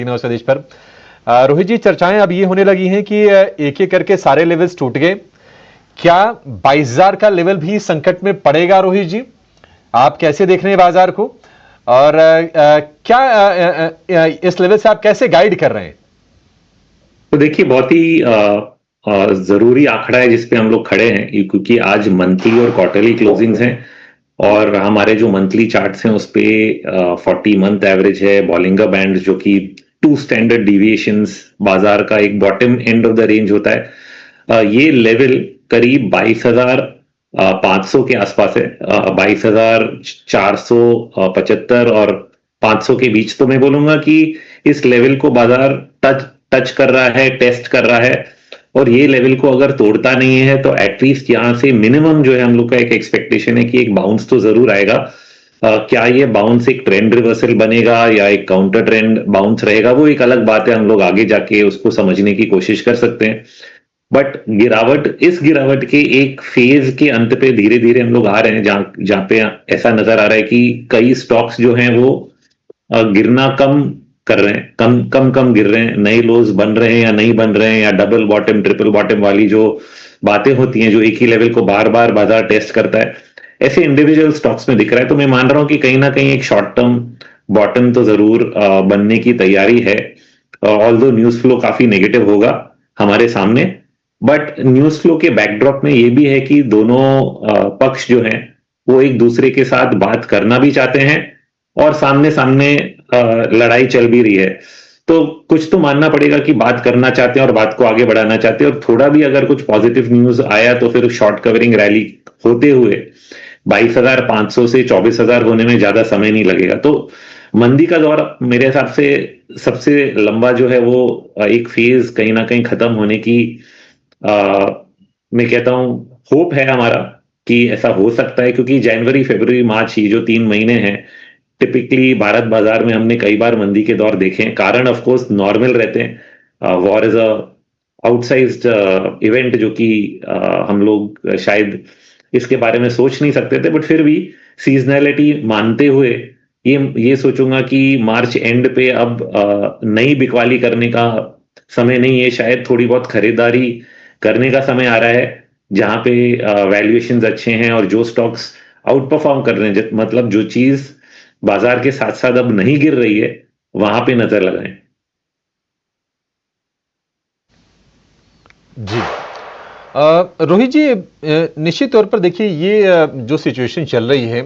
स्वदेश पर रोहित जी, चर्चाएं अब ये होने लगी हैं कि एक एक करके सारे लेवल्स टूट गए। क्या 22,000 का लेवल भी संकट में पड़ेगा? रोहित जी, आप कैसे देख रहे हैं बाजार को, और क्या इस लेवल से आप कैसे गाइड कर रहे हैं? तो देखिए, बहुत ही जरूरी आंकड़ा है जिसपे हम लोग खड़े हैं, क्योंकि आज मंथली और क्वार्टरली क्लोजिंग्स हैं और हमारे जो मंथली चार्ट्स हैं उस पे 40 मंथ एवरेज है, बॉलिंगर बैंड जो कि 2 स्टैंडर्ड डिविएशंस बाजार का एक bottom end of the range होता है। ये लेवल करीब 22,500 के आसपास है, 22,475 और 500 के बीच। तो मैं बोलूंगा कि इस लेवल को बाजार टच टच कर रहा है, टेस्ट कर रहा है, और ये लेवल को अगर तोड़ता नहीं है तो एटलीस्ट यहां से मिनिमम जो है हम लोग का एक एक्सपेक्टेशन है कि एक बाउंस तो जरूर आएगा। क्या ये बाउंस एक ट्रेंड रिवर्सल बनेगा या एक काउंटर ट्रेंड बाउंस रहेगा, वो एक अलग बात है, हम लोग आगे जाके उसको समझने की कोशिश कर सकते हैं। बट इस गिरावट के एक फेज के अंत पे धीरे धीरे हम लोग आ रहे हैं, जहां जहां पे ऐसा नजर आ रहा है कि कई स्टॉक्स जो हैं वो गिरना कम कर रहे हैं, कम कम कम गिर रहे हैं, नए लोज बन रहे हैं या नहीं बन रहे हैं, या डबल बॉटम ट्रिपल बॉटम वाली जो बातें होती हैं, जो एक ही लेवल को बार बार बाजार टेस्ट करता है, ऐसे इंडिविजुअल स्टॉक्स में दिख रहा है। तो मैं मान रहा हूं कि कहीं ना कहीं एक शॉर्ट टर्म बॉटम तो जरूर बनने की तैयारी है। ऑल्दो न्यूज फ्लो काफी नेगेटिव होगा हमारे सामने, बट न्यूज फ्लो के बैकड्रॉप में ये भी है कि दोनों पक्ष जो हैं वो एक दूसरे के साथ बात करना भी चाहते हैं और सामने सामने लड़ाई चल भी रही है। तो कुछ तो मानना पड़ेगा कि बात करना चाहते हैं और बात को आगे बढ़ाना चाहते हैं, और थोड़ा भी अगर कुछ पॉजिटिव न्यूज आया तो फिर शॉर्ट कवरिंग रैली होते हुए 22,500 से 24,000 होने में ज्यादा समय नहीं लगेगा। तो मंदी का दौर मेरे हिसाब से सबसे लंबा जो है वो एक फेज कहीं ना कहीं खत्म होने की आ, मैं कहता हूं होप है हमारा कि ऐसा हो सकता है, क्योंकि जनवरी फरवरी मार्च ही जो 3 महीने हैं टिपिकली भारत बाजार में हमने कई बार मंदी के दौर देखे हैं। कारण ऑफ कोर्स नॉर्मल रहते हैं, वॉर इज अ आउटसाइज्ड इवेंट जो कि हम लोग शायद इसके बारे में सोच नहीं सकते थे, बट फिर भी सीजनैलिटी मानते हुए ये सोचूंगा कि मार्च एंड पे अब नई बिकवाली करने का समय नहीं है, शायद थोड़ी बहुत खरीदारी करने का समय आ रहा है, जहां पे वैल्यूएशंस अच्छे हैं और जो स्टॉक्स आउट परफॉर्म कर रहे हैं, मतलब जो चीज बाजार के साथ साथ अब नहीं गिर रही है, वहां पे नजर लगाएं। जी, रोहित जी, निश्चित तौर पर देखिए, ये जो सिचुएशन चल रही है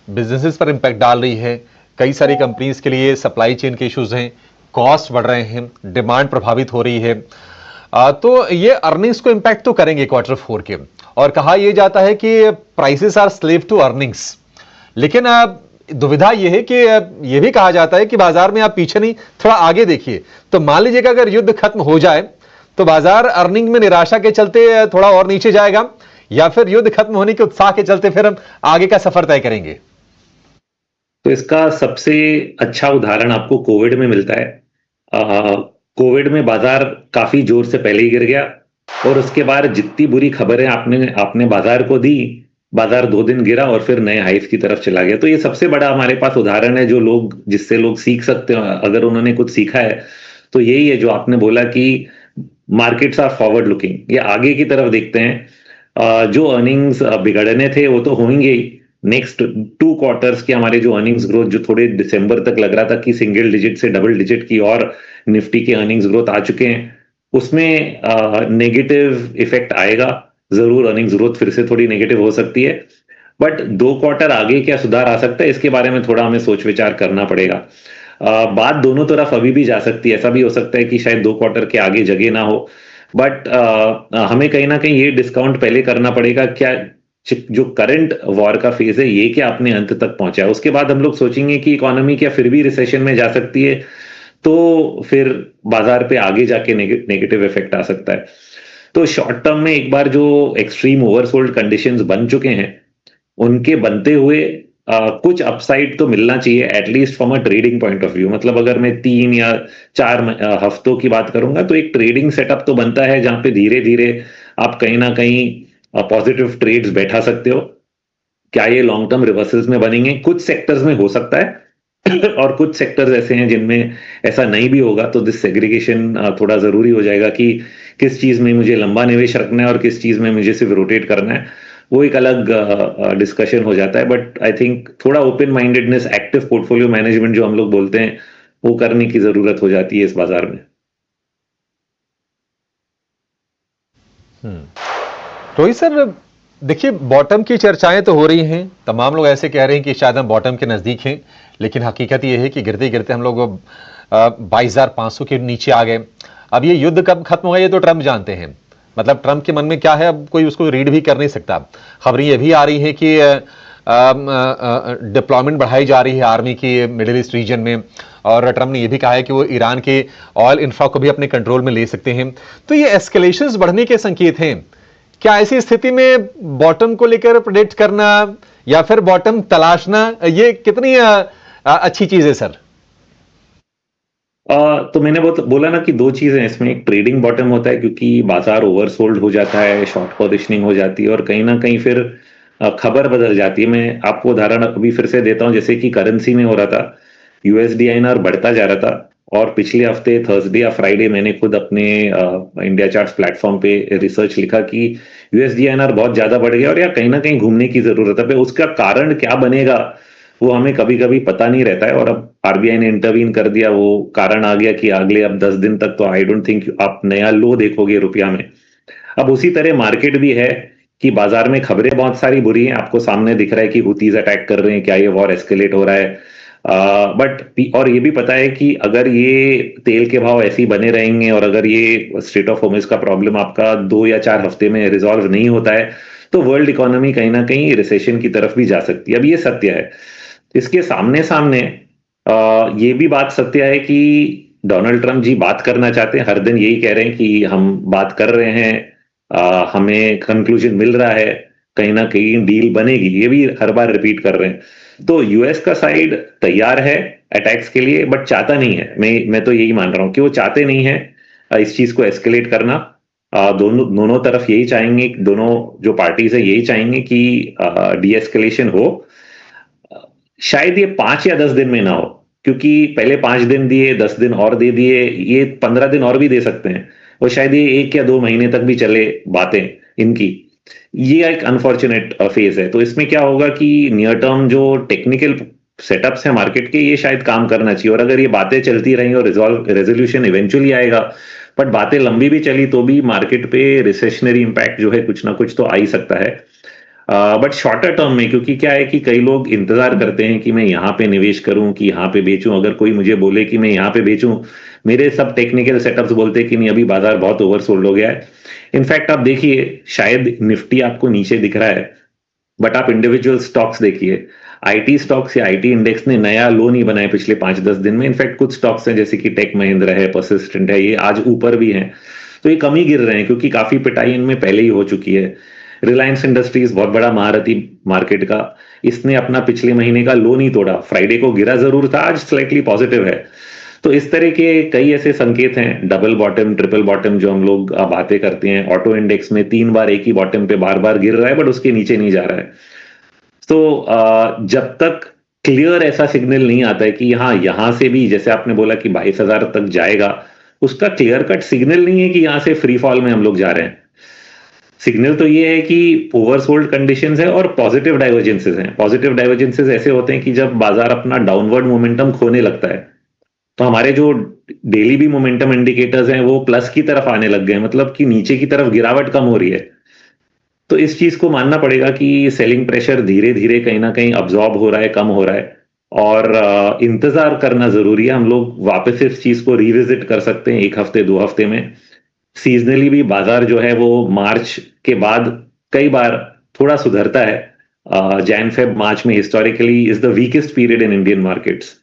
बिजनेसेस पर इंपैक्ट डाल रही है। कई सारी कंपनीज के लिए सप्लाई चेन के इश्यूज हैं, कॉस्ट बढ़ रहे हैं, डिमांड प्रभावित हो रही है। तो ये अर्निंग्स को इंपैक्ट तो करेंगे Q4 के, और कहा यह जाता है कि prices are slave to earnings. लेकिन दुविधा यह है कि यह भी कहा जाता है कि बाजार में आप पीछे नहीं, थोड़ा आगे देखिए। तो मान लीजिएगा अगर युद्ध खत्म हो जाए तो बाजार अर्निंग में निराशा के चलते थोड़ा और नीचे जाएगा, या फिर युद्ध खत्म होने के उत्साह के चलते फिर हम आगे का सफर तय करेंगे? तो इसका सबसे अच्छा उदाहरण आपको कोविड में मिलता है। कोविड में बाजार काफी जोर से पहले ही गिर गया, और उसके बाद जितनी बुरी खबरें आपने आपने बाजार को दी, बाजार 2 दिन गिरा और फिर नए हाइस की तरफ चला गया। तो ये सबसे बड़ा हमारे पास उदाहरण है जो लोग जिससे लोग सीख सकते हैं, अगर उन्होंने कुछ सीखा है तो यही है जो आपने बोला कि मार्केट्स आर फॉरवर्ड लुकिंग, ये आगे की तरफ देखते हैं। जो अर्निंग्स बिगड़ने थे वो तो होंगे ही। नेक्स्ट 2 क्वार्टर्स के हमारे जो अर्निंग्स ग्रोथ जो थोड़े दिसंबर तक लग रहा था कि सिंगल डिजिट से डबल डिजिट की, और निफ्टी के अर्निंग्स ग्रोथ आ चुके हैं, उसमें नेगेटिव इफेक्ट आएगा जरूर। अर्निंग्स ग्रोथ फिर से थोड़ी नेगेटिव हो सकती है, बट 2 क्वार्टर आगे क्या सुधार आ सकता है इसके बारे में थोड़ा हमें सोच विचार करना पड़ेगा। बात दोनों तरफ अभी भी जा सकती है, ऐसा भी हो सकता है कि शायद 2 क्वार्टर के आगे जगह ना हो, बट हमें कहीं ना कहीं ये डिस्काउंट पहले करना पड़ेगा। क्या जो करंट वॉर का फेज है ये क्या अपने अंत तक पहुंचा है, उसके बाद हम लोग सोचेंगे कि इकोनॉमी क्या फिर भी रिसेशन में जा सकती है, तो फिर बाजार पे आगे जाके नेगेटिव इफेक्ट आ सकता है। तो शॉर्ट टर्म में एक बार जो एक्सट्रीम ओवरसोल्ड कंडीशंस बन चुके हैं, उनके बनते हुए कुछ अपसाइड तो मिलना चाहिए, at least from a trading point of view. मतलब अगर मैं 3 या 4 हफ्तों की बात करूंगा तो एक ट्रेडिंग सेटअप तो बनता है जहां पे धीरे धीरे आप कहीं ना कहीं पॉजिटिव ट्रेड्स बैठा सकते हो। क्या ये लॉन्ग टर्म रिवर्सल्स में बनेंगे? कुछ सेक्टर्स में हो सकता है, और कुछ सेक्टर्स ऐसे हैं जिनमें ऐसा नहीं भी होगा, तो दिस सेग्रीगेशन थोड़ा ज़रूरी हो जाएगा कि किस चीज़ में मुझे लंबा निवेश रखना है और किस चीज़ में मुझे सिर्फ रोटेट करना है। वो एक अलग डिस्कशन हो जाता है, बट आई थिंक थोड़ा open mindedness, active portfolio management जो हम लोग बोलते हैं, वो करने की ज़रूरत हो जाती है इस बाजार में। रोहित सर, देखिए बॉटम की चर्चाएं तो हो रही हैं, तमाम लोग ऐसे कह रहे हैं कि शायद हम बॉटम के नजदीक हैं, लेकिन हकीकत यह है कि गिरते गिरते हम लोग 22,500 के नीचे आ गए। अब ये युद्ध कब खत्म होगा ये तो ट्रंप जानते हैं, मतलब ट्रंप के मन में क्या है अब कोई उसको रीड भी कर नहीं सकता। खबरें ये भी आ रही हैं कि डिप्लॉयमेंट बढ़ाई जा रही है आर्मी की मिडिल ईस्ट रीजन में, और ट्रंप ने यह भी कहा है कि वो ईरान के ऑयल इंफ्रा को भी अपने कंट्रोल में ले सकते हैं। तो ये एस्केलेशंस बढ़ने के संकेत हैं। क्या ऐसी स्थिति में बॉटम को लेकर प्रेडिक्ट करना या फिर बॉटम तलाशना, ये कितनी अच्छी चीज है सर? तो मैंने बोला ना कि दो चीजें इसमें, एक ट्रेडिंग बॉटम होता है क्योंकि बाजार ओवरसोल्ड हो जाता है, शॉर्ट पोजिशनिंग हो जाती है और कहीं ना कहीं फिर खबर बदल जाती है। मैं आपको उदाहरण अभी फिर से देता हूं, जैसे कि करेंसी में हो रहा था, यूएसडी आईएनआर बढ़ता जा रहा था और पिछले हफ्ते थर्सडे या फ्राइडे मैंने खुद अपने इंडिया चार्ट्स प्लेटफॉर्म पे रिसर्च लिखा कि यूएसडी आईएनआर बहुत ज्यादा बढ़ गया और यार कहीं ना कहीं घूमने की जरूरत है। उसका कारण क्या बनेगा वो हमें कभी कभी पता नहीं रहता है, और अब आरबीआई ने इंटरवीन कर दिया, वो कारण आ गया कि अगले अब 10 दिन तक तो आई डोंट थिंक आप नया लो देखोगे रुपया में। अब उसी तरह मार्केट भी है कि बाजार में खबरें बहुत सारी बुरी हैं, आपको सामने दिख रहा है कि हुतीज अटैक कर रहे हैं, क्या ये वॉर एस्केलेट हो रहा है, बट और ये भी पता है कि अगर ये तेल के भाव ऐसे ही बने रहेंगे और अगर ये स्ट्रेट ऑफ होर्मुज का प्रॉब्लम आपका 2 या 4 हफ्ते में रिजॉल्व नहीं होता है तो वर्ल्ड इकोनॉमी कहीं ना कहीं रिसेशन की तरफ भी जा सकती है। अब ये सत्य है। इसके सामने सामने ये भी बात सत्य है कि डोनाल्ड ट्रंप जी बात करना चाहते हैं, हर दिन यही कह रहे हैं कि हम बात कर रहे हैं, हमें कंक्लूजन मिल रहा है, कहीं ना कहीं डील बनेगी, ये भी हर बार रिपीट कर रहे हैं। तो यूएस का साइड तैयार है अटैक्स के लिए बट चाहता नहीं है। मैं तो यही मान रहा हूं कि वो चाहते नहीं है इस चीज को एस्केलेट करना। दोनों दोनों तरफ यही चाहेंगे, दोनों जो पार्टीज है यही चाहेंगे कि डी एस्केलेशन हो। शायद ये 5 या 10 दिन में ना हो, क्योंकि पहले 5 दिन दिए, 10 दिन और दे दिए, ये 15 दिन और भी दे सकते हैं और शायद ये 1 या 2 महीने तक भी चले बातें इनकी। ये एक अनफॉर्चुनेट फेज है। तो इसमें क्या होगा कि नियर टर्म जो टेक्निकल सेटअप्स है मार्केट के, ये शायद काम करना चाहिए, और अगर ये बातें चलती रही और रेजोल्यूशन इवेंचुअली आएगा, बट बातें लंबी भी चली तो भी मार्केट पे रिसेशनरी इंपैक्ट जो है कुछ ना कुछ तो आ ही सकता है। बट शॉर्टर टर्म में, क्योंकि क्या है कि कई लोग इंतजार करते हैं कि मैं यहाँ पे निवेश करूं कि यहाँ पे बेचूं, अगर कोई मुझे बोले कि मैं यहाँ पे बेचूं, मेरे सब टेक्निकल सेटअप्स बोलते हैं कि नहीं, अभी बाजार बहुत ओवरसोल्ड हो गया है। इनफैक्ट आप देखिए, शायद निफ्टी आपको नीचे दिख रहा है बट आप इंडिविजुअल स्टॉक्स देखिए, आईटी स्टॉक्स या आईटी इंडेक्स ने नया लो नहीं बनाया पिछले 5-10 दिन में। इनफैक्ट कुछ स्टॉक्स हैं जैसे कि टेक महिंद्रा है, परसिस्टेंट है, ये आज ऊपर भी हैं। तो ये कम ही गिर रहे हैं क्योंकि काफी पिटाई इनमें पहले ही हो चुकी है। रिलायंस इंडस्ट्रीज बहुत बड़ा महारथी मार्केट का, इसने अपना पिछले महीने का लो नहीं तोड़ा, फ्राइडे को गिरा जरूर था, आज स्लाइटली पॉजिटिव है। तो इस तरह के कई ऐसे संकेत हैं, डबल बॉटम, ट्रिपल बॉटम जो हम लोग बातें करते हैं। ऑटो इंडेक्स में 3 बार एक ही बॉटम पे बार बार गिर रहा है बट उसके नीचे नहीं जा रहा है। तो जब तक क्लियर ऐसा सिग्नल नहीं आता है कि हाँ यहां से भी, जैसे आपने बोला कि 22,000 तक जाएगा, उसका क्लियर कट सिग्नल नहीं है कि यहां से फ्री फॉल में हम लोग जा रहे हैं। सिग्नल तो ये है कि ओवरसोल्ड कंडीशंस है और पॉजिटिव डाइवर्जेंसेस हैं। पॉजिटिव डाइवर्जेंसेस ऐसे होते हैं कि जब बाजार अपना डाउनवर्ड मोमेंटम खोने लगता है, तो हमारे जो डेली भी मोमेंटम इंडिकेटर्स हैं वो प्लस की तरफ आने लग गए, मतलब कि नीचे की तरफ गिरावट कम हो रही है। तो इस चीज को मानना पड़ेगा कि सेलिंग प्रेशर धीरे धीरे कहीं ना कहीं अब्जॉर्ब हो रहा है, कम हो रहा है, और इंतजार करना जरूरी है। हम लोग वापस इस चीज को रिविजिट कर सकते हैं 1 हफ्ते 2 हफ्ते में। सीजनली भी बाजार जो है वो मार्च के बाद कई बार थोड़ा सुधरता है। जैन फेब मार्च में historically is the weakest period in Indian markets.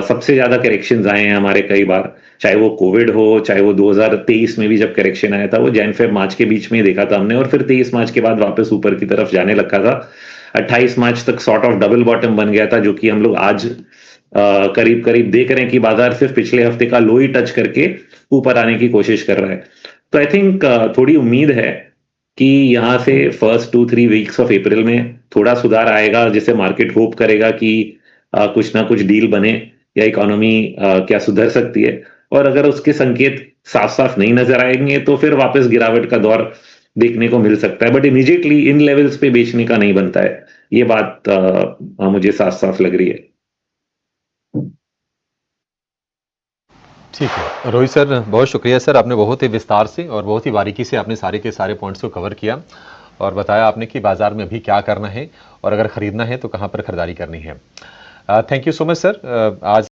सबसे ज्यादा करेक्शंस आए हैं हमारे कई बार, चाहे वो कोविड हो, चाहे वो 2023 में भी जब करेक्शन आया था, वो जैन फेब मार्च के बीच में ही देखा था हमने, और फिर 23 मार्च के बाद वापस ऊपर की तरफ जाने लगा था। 28 मार्च तक सॉर्ट ऑफ डबल बॉटम बन गया था, जो कि हम लोग आज करीब करीब देख रहे हैं कि बाजार सिर्फ पिछले हफ्ते का लो ही टच करके ऊपर आने की कोशिश कर रहा है। तो आई थिंक थोड़ी उम्मीद है कि यहाँ से फर्स्ट 2-3 वीक्स ऑफ अप्रैल में थोड़ा सुधार आएगा, जिससे मार्केट होप करेगा कि कुछ ना कुछ डील बने या इकोनॉमी क्या सुधर सकती है। और अगर उसके संकेत साफ साफ नहीं नजर आएंगे तो फिर वापस गिरावट का दौर देखने को मिल सकता है, बट इमीडिएटली इन लेवल्स पे बेचने का नहीं बनता है। ये बात मुझे साफ साफ लग रही है। ठीक है रोहित सर, बहुत शुक्रिया सर, आपने बहुत ही विस्तार से और बहुत ही बारीकी से आपने सारे के सारे पॉइंट्स को कवर किया और बताया आपने कि बाजार में अभी क्या करना है और अगर खरीदना है तो कहां पर खरीदारी करनी है। Thank you so much sir. आज